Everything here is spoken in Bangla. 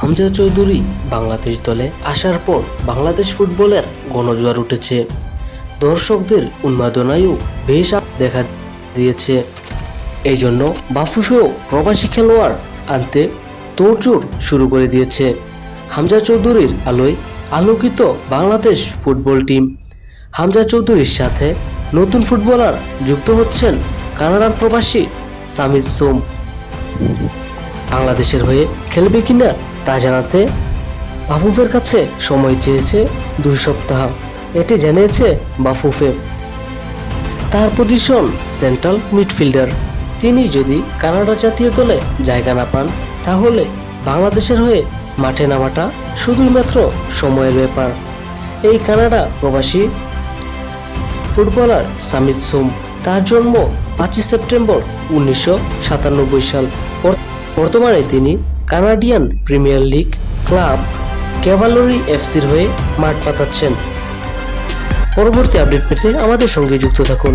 হামজা চৌধুরী বাংলাদেশ দলে আসার পর বাংলাদেশ ফুটবলের গণজোয়ার উঠেছে। দর্শকদের উন্মাদনায়ও বেশ দেখা দিয়েছে। এই জন্য বাফুফেও প্রবাসী খেলোয়াড় আনতে তোড়জোড় শুরু করে দিয়েছে। হামজা চৌধুরীর আলোয় আলোকিত বাংলাদেশ ফুটবল টিম। হামজা চৌধুরীর সাথে নতুন ফুটবলার যুক্ত হচ্ছেন কানাডার প্রবাসী সামিদ সোম। বাংলাদেশের হয়ে খেলবে কিনা তা জানাতে বাফুফের কাছে সময় চেয়েছে 2 সপ্তাহ, এটি জানিয়েছে বাফুফে। তার পজিশন সেন্ট্রাল মিডফিল্ডার। তিনি যদি কানাডা জাতীয় দলে জায়গা না পান তাহলে বাংলাদেশের হয়ে মাঠে নামাটা শুধুই মাত্র সময়ের ব্যাপার। এই কানাডা প্রবাসী ফুটবলার সামিদ সোম, তার জন্ম 5 সেপ্টেম্বর 1997 সাল। বর্তমানে তিনি Canadian Premier League club Cavalry এফসির হয়ে মাঠ পাতাচ্ছেন। পরবর্তী আপডেট পেতে আমাদের সঙ্গে যুক্ত থাকুন।